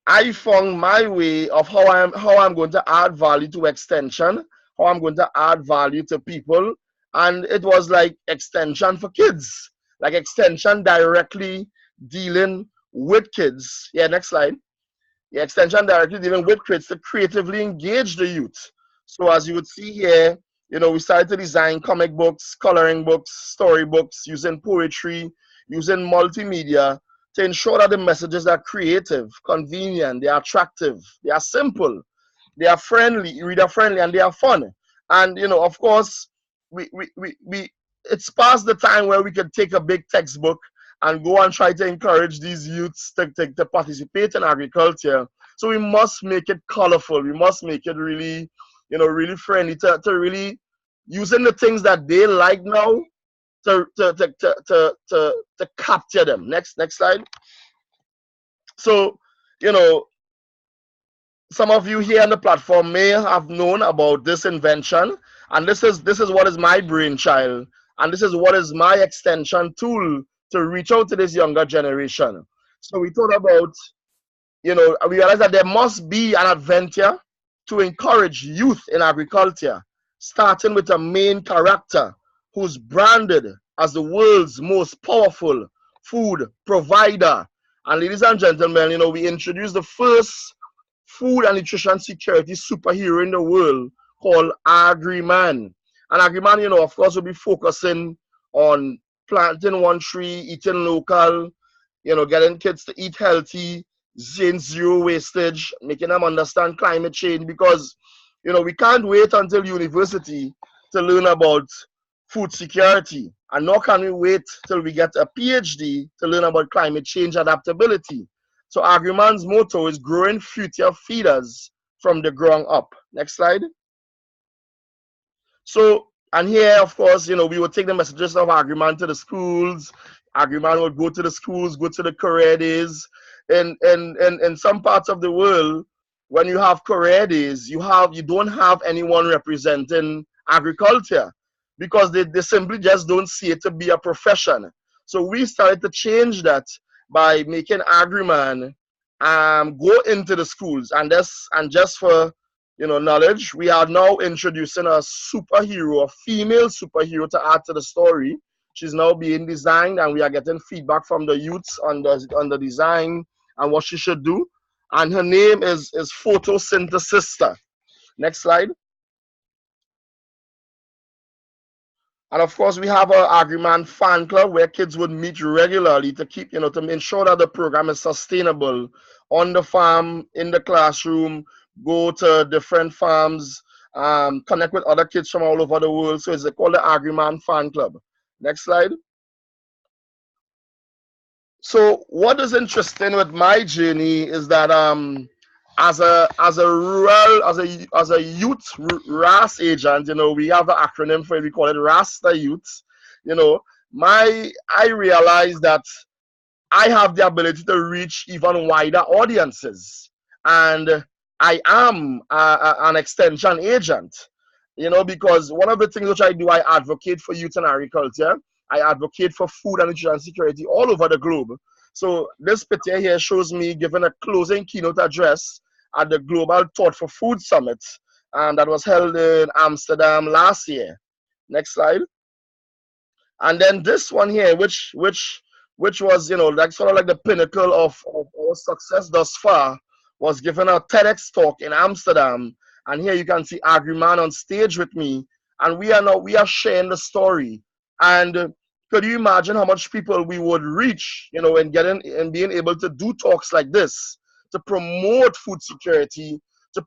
I found my way of how I'm going to add value to extension, how I'm going to add value to people. And it was like extension for kids, like extension directly dealing with kids. Yeah, next slide. Yeah, extension directly dealing with kids to creatively engage the youth. So as you would see here, you know, we started to design comic books, coloring books, storybooks, using poetry, using multimedia to ensure that the messages are creative, convenient, they are attractive, they are simple, they are friendly, reader friendly, and they are fun. And, you know, of course, it's past the time where we could take a big textbook and go and try to encourage these youths to participate in agriculture. So we must make it colorful. We must make it really, you know, really friendly, to really using the things that they like now to capture them. Next slide. So, you know, some of you here on the platform may have known about this invention, and this is what is my brainchild, and this is what is my extension tool to reach out to this younger generation. So we thought about, you know, we realized that there must be an adventure to encourage youth in agriculture, starting with a main character who's branded as the world's most powerful food provider. And ladies and gentlemen, you know, we introduced the first food and nutrition security superhero in the world called Agriman. And Agriman, you know, of course, will be focusing on planting one tree, eating local, you know, getting kids to eat healthy, saying zero wastage, making them understand climate change, because, you know, we can't wait until university to learn about food security, and nor can we wait till we get a PhD to learn about climate change adaptability. So Agriman's motto is growing future feeders from the ground up. Next slide. So, and here, of course, you know, we would take the messages of Agriman to the schools. Agriman would go to the schools, go to the career days. In some parts of the world, when you have career days, you don't have anyone representing agriculture, because they simply just don't see it to be a profession. So we started to change that by making Agriman go into the schools, and just for, you know, knowledge, we are now introducing a superhero, a female superhero, to add to the story. She's now being designed, and we are getting feedback from the youths on the design and what she should do. And her name is Photosynthesista. Next slide. And of course, we have our Agriman fan club where kids would meet regularly to keep, you know, to ensure that the program is sustainable on the farm, in the classroom, go to different farms, connect with other kids from all over the world. So it's called the Agriman fan club. Next slide. So what is interesting with my journey is that as a youth RAS agent, you know, we have an acronym for it. We call it RAS the Youth. You know, I realized that I have the ability to reach even wider audiences, and I am an extension agent. You know, because one of the things which I do, I advocate for youth in agriculture. I advocate for food and nutrition security all over the globe. So this picture here shows me giving a closing keynote address at the Global Thought for Food Summit that was held in Amsterdam last year. Next slide. And then this one here, which was, you know, like sort of like the pinnacle of our success thus far, was given a TEDx talk in Amsterdam. And here you can see Agriman on stage with me, and we are sharing the story. And could you imagine how much people we would reach, you know, in getting and being able to do talks like this to promote food security, to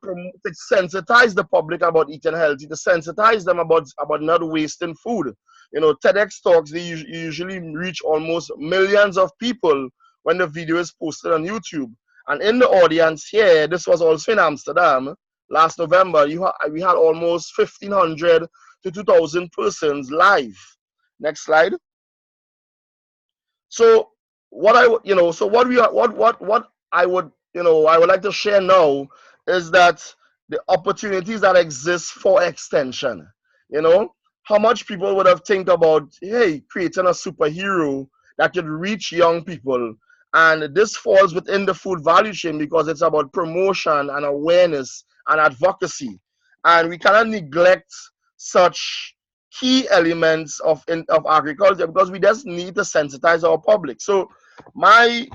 sensitize the public about eating healthy, to sensitize them about not wasting food. You know, TEDx talks, they usually reach almost millions of people when the video is posted on YouTube. And in the audience here, this was also in Amsterdam last November, we had almost 1,500 to 2,000 persons live. Next slide. So what I would like to share now is that the opportunities that exist for extension. You know, how much people would have think about, hey, creating a superhero that could reach young people. And this falls within the food value chain because it's about promotion and awareness and advocacy. And we cannot neglect such key elements of agriculture because we just need to sensitize our public. So my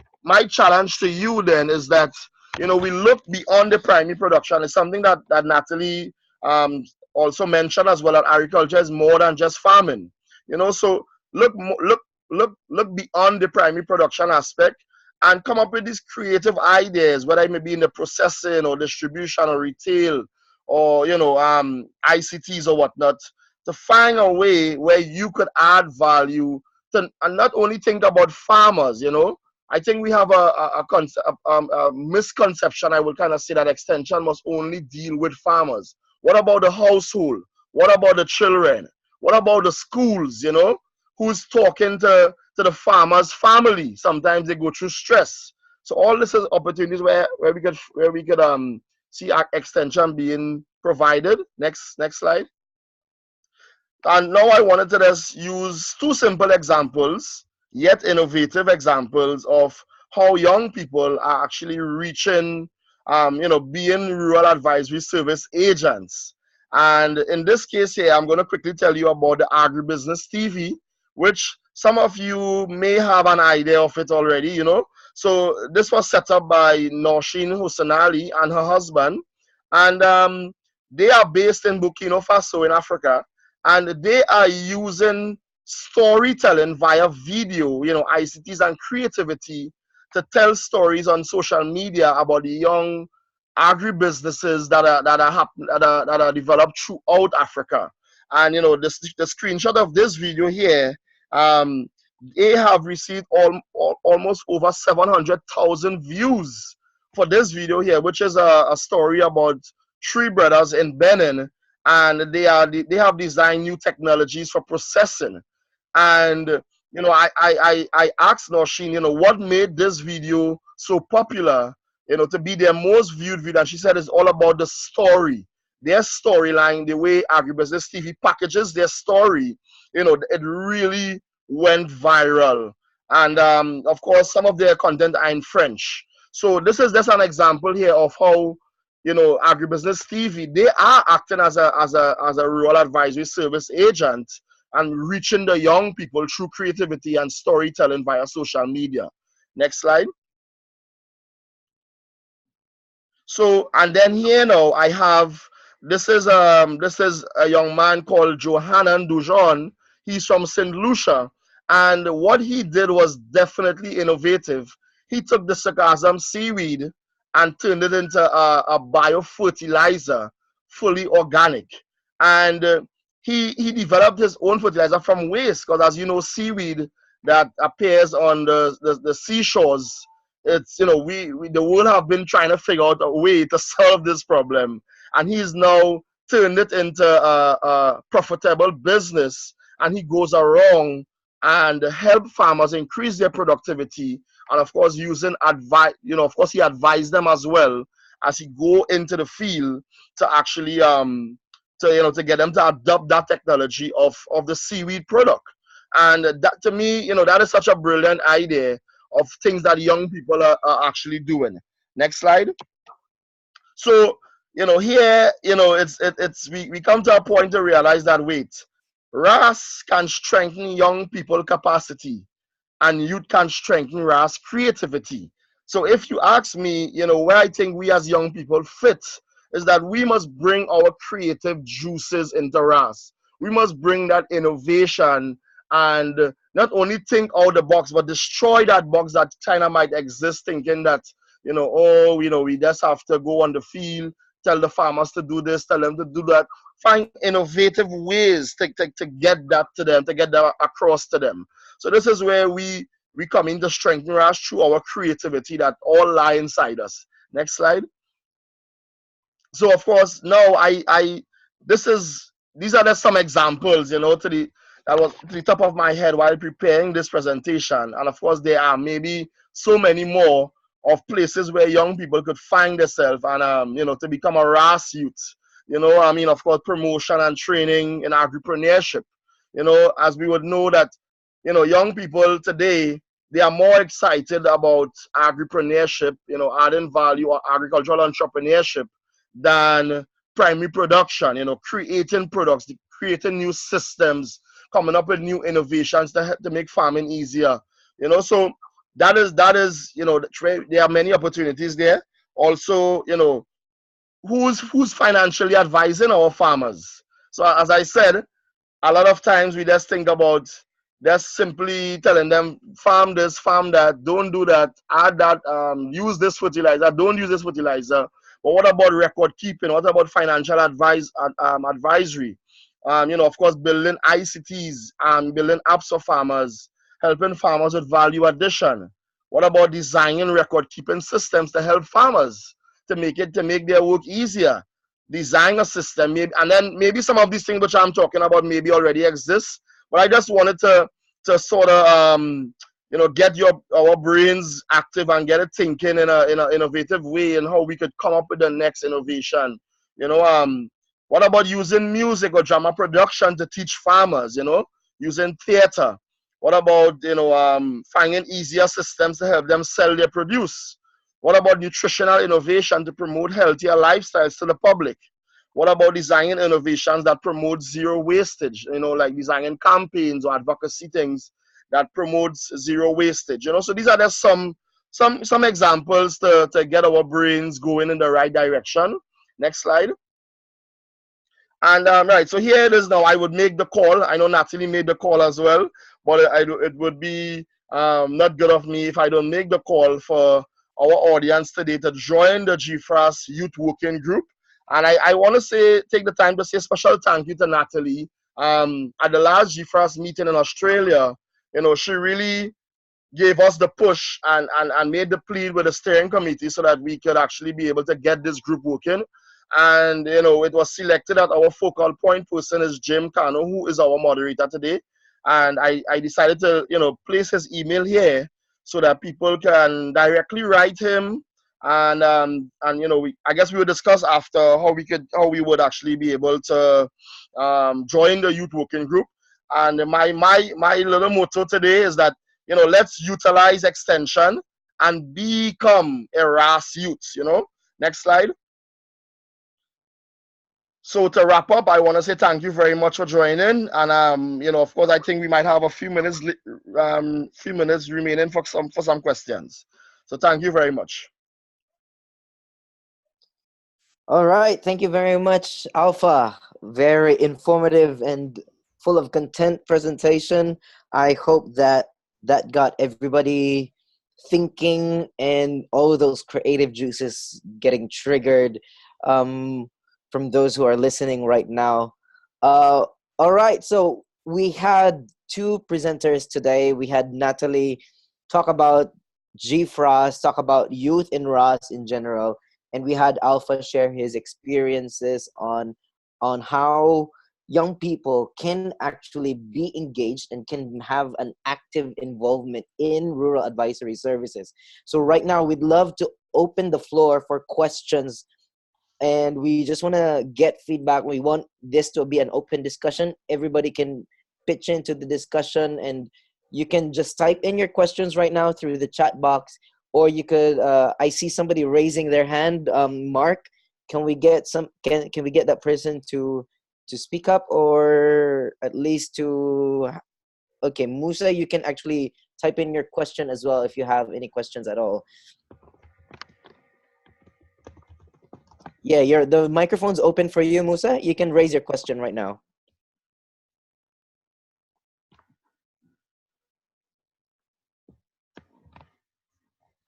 challenge to you then is that, you know, we look beyond the primary production. It's something that Natalie also mentioned as well, that agriculture is more than just farming. You know, so look beyond the primary production aspect and come up with these creative ideas, whether it may be in the processing or distribution or retail or, you know, ICTs or whatnot, to find a way where you could add value to, and not only think about farmers. You know, I think we have a misconception, I will kind of say, that extension must only deal with farmers. What about the household? What about the children? What about the schools? You know, who's talking to the farmer's family? Sometimes they go through stress. So all this is opportunities where we could see our extension being provided. Next slide. And now I wanted to just use two simple examples, yet innovative examples, of how young people are actually reaching, you know, being rural advisory service agents. And in this case here, I'm going to quickly tell you about the Agribusiness TV, which some of you may have an idea of it already, you know. So this was set up by Nosheen Hossein and her husband. And they are based in Burkina Faso in Africa. And they are using storytelling via video, you know, ICTs and creativity to tell stories on social media about the young agribusinesses that are developed throughout Africa. And you know, the screenshot of this video here, they have received almost over 700,000 views for this video here, which is a story about three brothers in Benin, and they have designed new technologies for processing. And you know, I asked Nosheen, you know, what made this video so popular, you know, to be their most viewed video, and she said it's all about the story, their storyline, the way Agribusiness TV packages their story. You know, it really went viral. And of course, some of their content are in French. So this is just an example here of how, you know, Agribusiness TV, they are acting as a rural advisory service agent and reaching the young people through creativity and storytelling via social media. Next slide. So, and then here now I have, this is a young man called Johannan Dujon. He's from St. Lucia, and what he did was definitely innovative. He took the sargassum seaweed and turned it into a biofertilizer, fully organic. And he developed his own fertilizer from waste, because as you know, seaweed that appears on the seashores, it's, you know, the world have been trying to figure out a way to solve this problem, and he's now turned it into a profitable business, and he goes around and help farmers increase their productivity. And of course, using advice, you know, of course he advised them as well as he go into the field to actually to get them to adopt that technology of the seaweed product. And that, to me, you know, that is such a brilliant idea of things that young people are actually doing. Next slide. So, here, we come to a point to realize that, wait, RAS can strengthen young people capacity and youth can strengthen RAS creativity. So if you ask me, where I think we as young people fit is that we must bring our creative juices into RAS. We must bring that innovation and not only think out the box, but destroy that box that China might exist, thinking that, we just have to go on the field, tell the farmers to do this, tell them to do that. Find innovative ways to get that to them, to get that across to them. So this is where we come in to strengthen us through our creativity that all lie inside us. Next slide. So of course now these are just some examples, that was to the top of my head while preparing this presentation. And of course there are maybe so many more of places where young people could find themselves and to become a RAS youth. Of course, promotion and training in agripreneurship. As we would know that, young people today, they are more excited about agripreneurship, adding value or agricultural entrepreneurship than primary production, creating products, creating new systems, coming up with new innovations to make farming easier. So that is, there are many opportunities there. Also, who's financially advising our farmers? So as I said, a lot of times we just think about just simply telling them farm this, farm that, don't do that, add that, use this fertilizer, don't use this fertilizer. But what about record keeping? What about financial advisory? Of course, building ICTs and building apps for farmers, helping farmers with value addition. What about designing record keeping systems to help farmers to make their work easier? Design a system, maybe, and then maybe some of these things which I'm talking about maybe already exist, but I just wanted to sort of get our brains active and get it thinking in a innovative way and how we could come up with the next innovation. What about using music or drama production to teach farmers? Using theater. What about finding easier systems to help them sell their produce? What about nutritional innovation to promote healthier lifestyles to the public? What about designing innovations that promote zero wastage? Like designing campaigns or advocacy things that promotes zero wastage. So these are just some examples to get our brains going in the right direction. Next slide. And right, so here it is now. I would make the call. I know Natalie made the call as well, but it would be not good of me if I don't make the call for our audience today to join the Gfrost Youth Working Group. And I want to take the time to say a special thank you to Natalie. At the last Gfrost meeting in Australia, she really gave us the push and made the plea with the steering committee so that we could actually be able to get this group working. And it was selected that our focal point person is Jim Cano, who is our moderator today. And I decided to place his email here so that people can directly write him. And I guess we will discuss after how we would actually be able to join the youth working group. And my little motto today is that let's utilize extension and become a RAS youth. Next slide. So to wrap up, I want to say thank you very much for joining, and of course, I think we might have a few minutes remaining for some questions. So thank you very much. All right, thank you very much, Alpha. Very informative and full of content presentation. I hope that got everybody thinking and all of those creative juices getting triggered. From those who are listening right now. All right, so we had two presenters today. We had Natalie talk about Gfrost, talk about youth in RAS in general, and we had Alpha share his experiences on how young people can actually be engaged and can have an active involvement in rural advisory services. So right now, we'd love to open the floor for questions. And we just want to get feedback. We want this to be an open discussion. Everybody can pitch into the discussion, and you can just type in your questions right now through the chat box, or you could, I see somebody raising their hand, Mark. can we get some? Can we get that person to speak up, or at least to? Okay, Musa, you can actually type in your question as well if you have any questions at all. Yeah, the microphone's open for you, Musa. You can raise your question right now.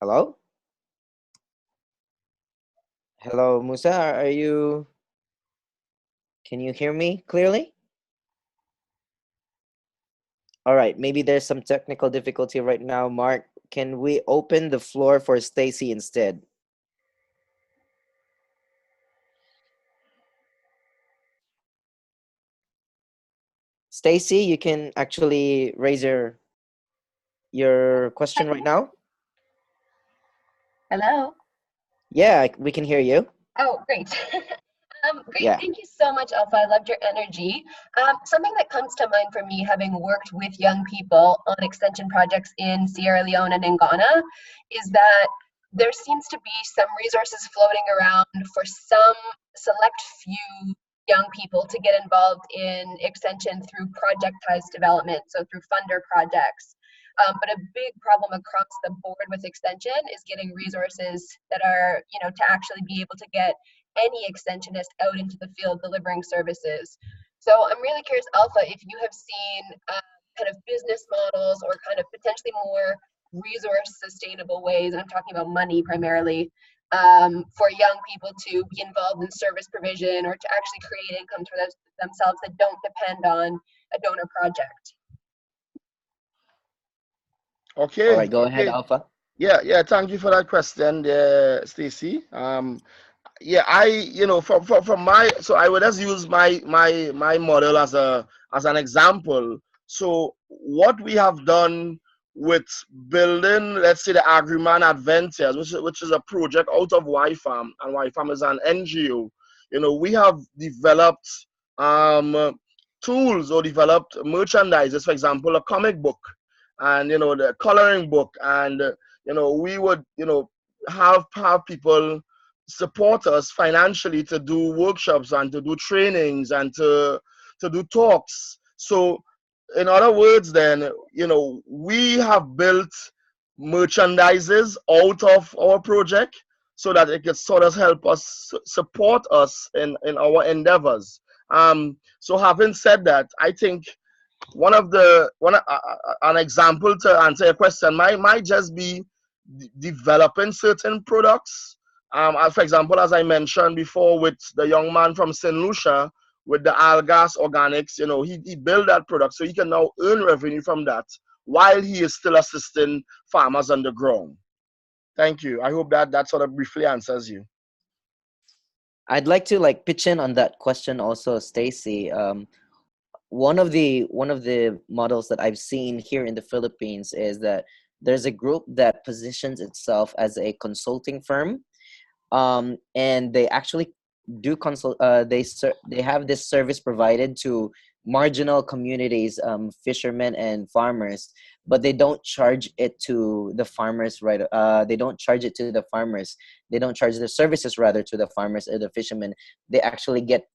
Hello? Hello, Musa, are you, can you hear me clearly? All right, maybe there's some technical difficulty right now. Mark, can we open the floor for Stacy instead? Stacy, you can actually raise your question right now. Hello? Yeah, we can hear you. Oh, great. Great. Yeah. Thank you so much, Alpha. I loved your energy. Something that comes to mind for me, having worked with young people on extension projects in Sierra Leone and in Ghana, is that there seems to be some resources floating around for some select few young people to get involved in extension through projectized development, so through funder projects. But a big problem across the board with extension is getting resources that are, to actually be able to get any extensionist out into the field delivering services. So I'm really curious, Alpha, if you have seen kind of business models or kind of potentially more resource sustainable ways, and I'm talking about money primarily, for young people to be involved in service provision or to actually create income for themselves that don't depend on a donor project. Okay. All right, go ahead, Okay. Alpha. Yeah. Thank you for that question, Stacy. Yeah, from my, so I would just use my model as an example. So what we have done with building, let's say, the Agriman Adventures, which is a project out of YFAM, and YFAM is an NGO. We have developed tools or developed merchandises, for example, a comic book, and the coloring book, and we would have people support us financially to do workshops and to do trainings and to do talks. So in other words, then we have built merchandises out of our project so that it can sort of help us support us in our endeavors. So having said that, I think an example to answer your question might just be developing certain products. For example, as I mentioned before, with the young man from St. Lucia with the Algas Organics, he built that product, so he can now earn revenue from that while he is still assisting farmers on the ground. Thank you. I hope that sort of briefly answers you. I'd like to pitch in on that question also, Stacy. One of the models that I've seen here in the Philippines is that there's a group that positions itself as a consulting firm, and they actually do consult. They have this service provided to marginal communities, fishermen and farmers, but they don't charge it to the farmers, right? They don't charge it to the farmers. They don't charge their services rather to the farmers or the fishermen. They actually get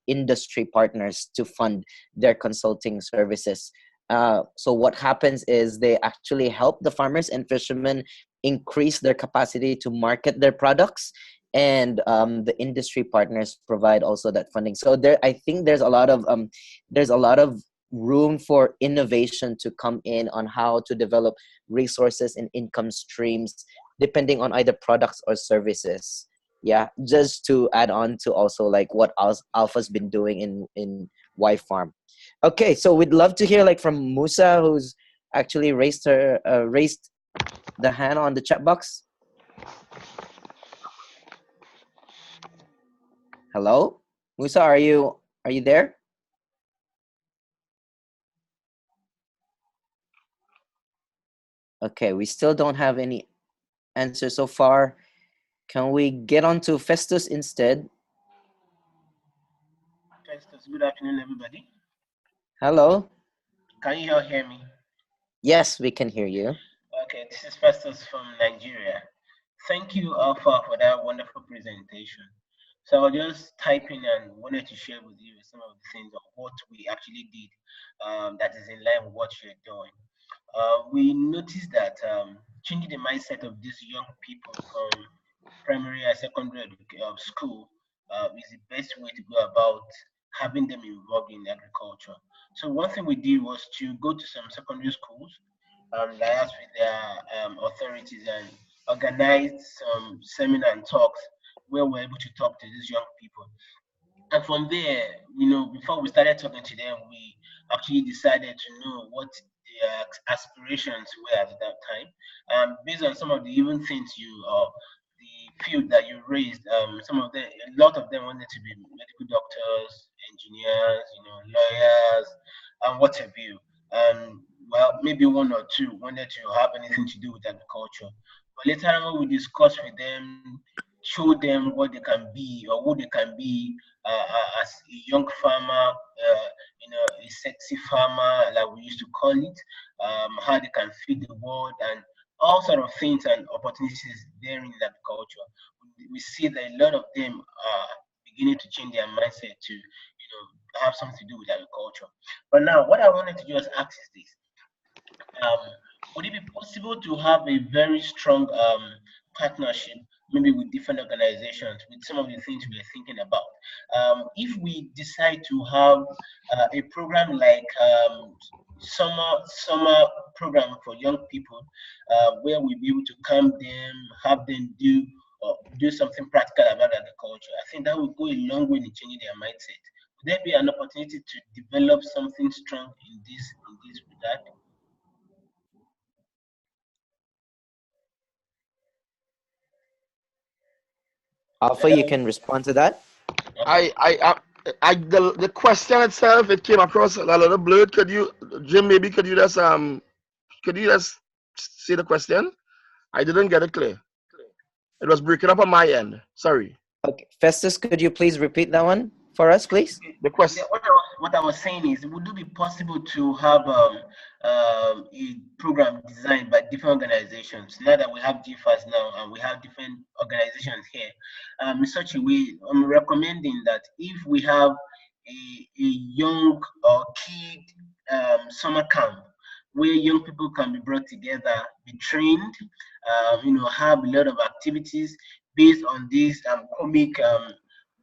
industry partners to fund their consulting services. So what happens is they actually help the farmers and fishermen increase their capacity to market their products, and the industry partners provide also that funding. So I think there's a lot of room for innovation to come in on how to develop resources and income streams depending on either products or services. Yeah, just to add on to also what Alpha's been doing in Y Farm. Okay, so we'd love to hear from Musa, who's actually raised the hand on the chat box. Hello, Musa, are you there? Okay, we still don't have any answer so far. Can we get on to Festus instead? Festus, good afternoon, everybody. Hello. Can you all hear me? Yes, we can hear you. Okay, this is Festus from Nigeria. Thank you, Alpha, for that wonderful presentation. So I was just typing and wanted to share with you some of the things of what we actually did that is in line with what you're doing. We noticed that changing the mindset of these young people from primary and secondary school is the best way to go about having them involved in agriculture. So one thing we did was to go to some secondary schools, liaise with their authorities and organize some seminar and talks where we're able to talk to these young people. And from there, before we started talking to them, we actually decided to know what their aspirations were at that time. Based on some of the even things the field that you raised, some of them, a lot of them wanted to be medical doctors, engineers, lawyers, and what have you. Well, maybe one or two wanted to have anything to do with agriculture. But later on, we discussed with them, show them what they can be or who they can be as a young farmer, a sexy farmer, like we used to call it, how they can feed the world, and all sort of things and opportunities there in agriculture. We see that a lot of them are beginning to change their mindset to, have something to do with agriculture. But now, what I wanted to just ask is this: um, would it be possible to have a very strong partnership, maybe with different organizations, with some of the things we're thinking about? If we decide to have a program like summer program for young people, where we'll be able to camp them, have them do something practical about agriculture, I think that would go a long way in changing their mindset. Would there be an opportunity to develop something strong in this regard? Alpha, you Hello. can respond to that. Okay. The question itself, it came across a little blurred. Jim, maybe could you just see the question? I didn't get it clear. It was breaking up on my end. Sorry. Okay, Festus, could you please repeat that one for us, please? The question. What I was saying is, would it be possible to have a program designed by different organizations? Now that we have Gfrost now and we have different organizations here, in such a way, I'm recommending that if we have a young or kid summer camp where young people can be brought together, be trained, have a lot of activities based on these comic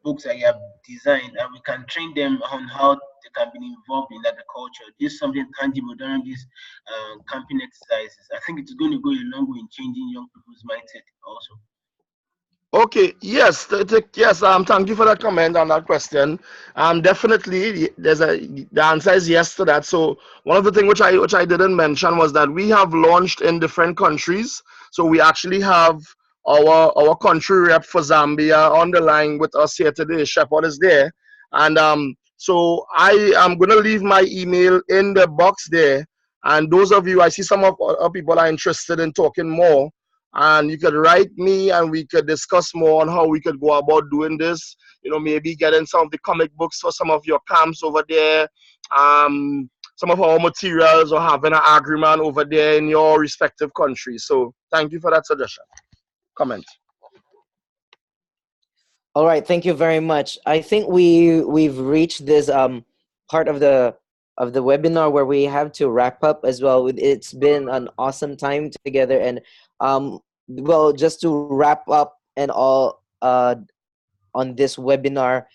books that you have designed, and we can train them on how they can be involved in agriculture. This is something tangible during these camping exercises. I think it's going to go a long way in changing young people's mindset also. Okay, yes, yes. Thank you for that comment on that question. Definitely, the answer is yes to that. So one of the things which I didn't mention was that we have launched in different countries. So we actually have our country rep for Zambia on the line with us here today. Shepard is there, and so I am gonna leave my email in the box there. And those of you, I see some of our people are interested in talking more, and you could write me and we could discuss more on how we could go about doing this. Maybe getting some of the comic books for some of your camps over there, some of our materials, or having an agreement over there in your respective countries. So thank you for that suggestion. Comment. All right, thank you very much. I think we've reached this part of the webinar where we have to wrap up as well. It's been an awesome time together, and well, just to wrap up and all on this webinar,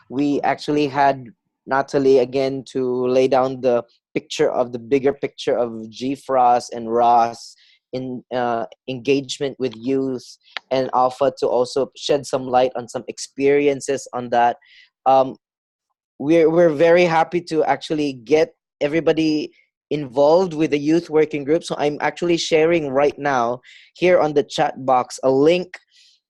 we actually had Natalie again to lay down the bigger picture of Gfrost and RAS in engagement with youth, and Alpha to also shed some light on some experiences on that. We're very happy to actually get everybody involved with the youth working group. So I'm actually sharing right now here on the chat box a link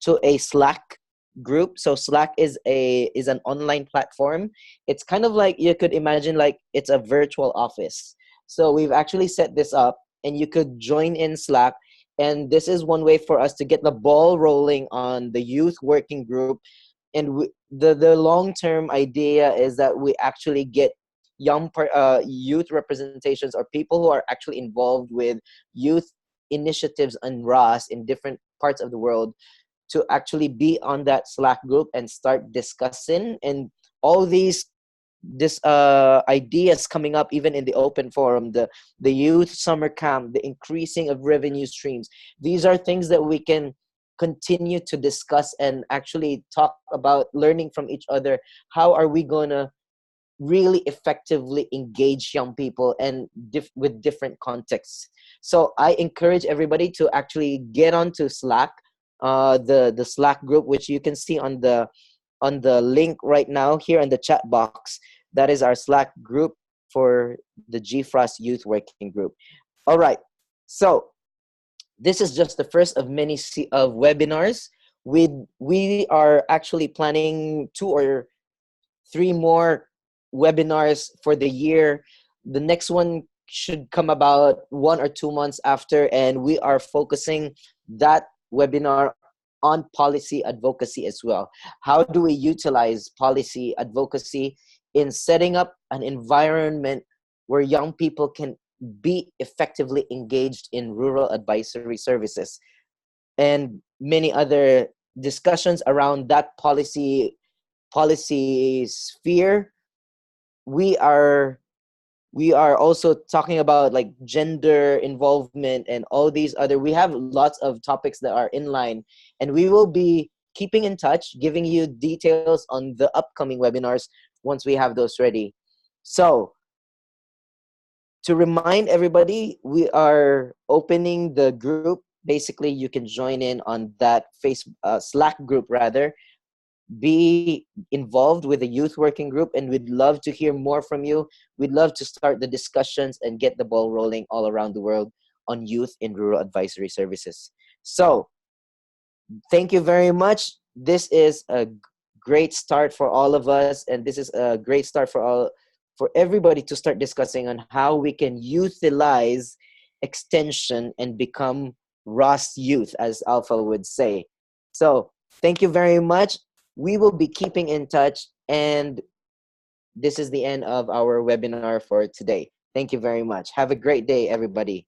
to a Slack group. So Slack is an online platform. It's kind of like, you could imagine like it's a virtual office. So we've actually set this up, and you could join in Slack, and this is one way for us to get the ball rolling on the youth working group. And the long-term idea is that we actually get youth representations, or people who are actually involved with youth initiatives and RAS in different parts of the world, to actually be on that Slack group and start discussing, and all these ideas coming up even in the open forum, the youth summer camp, the increasing of revenue streams. These are things that we can continue to discuss and actually talk about, learning from each other. How are we gonna really effectively engage young people and with different contexts? So I encourage everybody to actually get onto Slack, the Slack group, which you can see on the link right now here in the chat box. That is our Slack group for the Gfrost Youth Working Group. All right, so this is just the first of many of webinars. We are actually planning 2 or 3 more webinars for the year. The next one should come about 1 or 2 months after, and we are focusing that webinar on policy advocacy as well. How do we utilize policy advocacy in setting up an environment where young people can be effectively engaged in rural advisory services, and many other discussions around that policy sphere. We are also talking about like gender involvement and all these other, we have lots of topics that are in line, and we will be keeping in touch, giving you details on the upcoming webinars once we have those ready. So to remind everybody, we are opening the group. Basically, you can join in on that Slack group rather. Be involved with the youth working group, and we'd love to hear more from you. We'd love to start the discussions and get the ball rolling all around the world on youth in rural advisory services. So thank you very much. This is a great start for all of us, and this is a great start for everybody to start discussing on how we can utilize extension and become RAS youth, as Alpha would say. So thank you very much. We will be keeping in touch, and this is the end of our webinar for today. Thank you very much. Have a great day, everybody.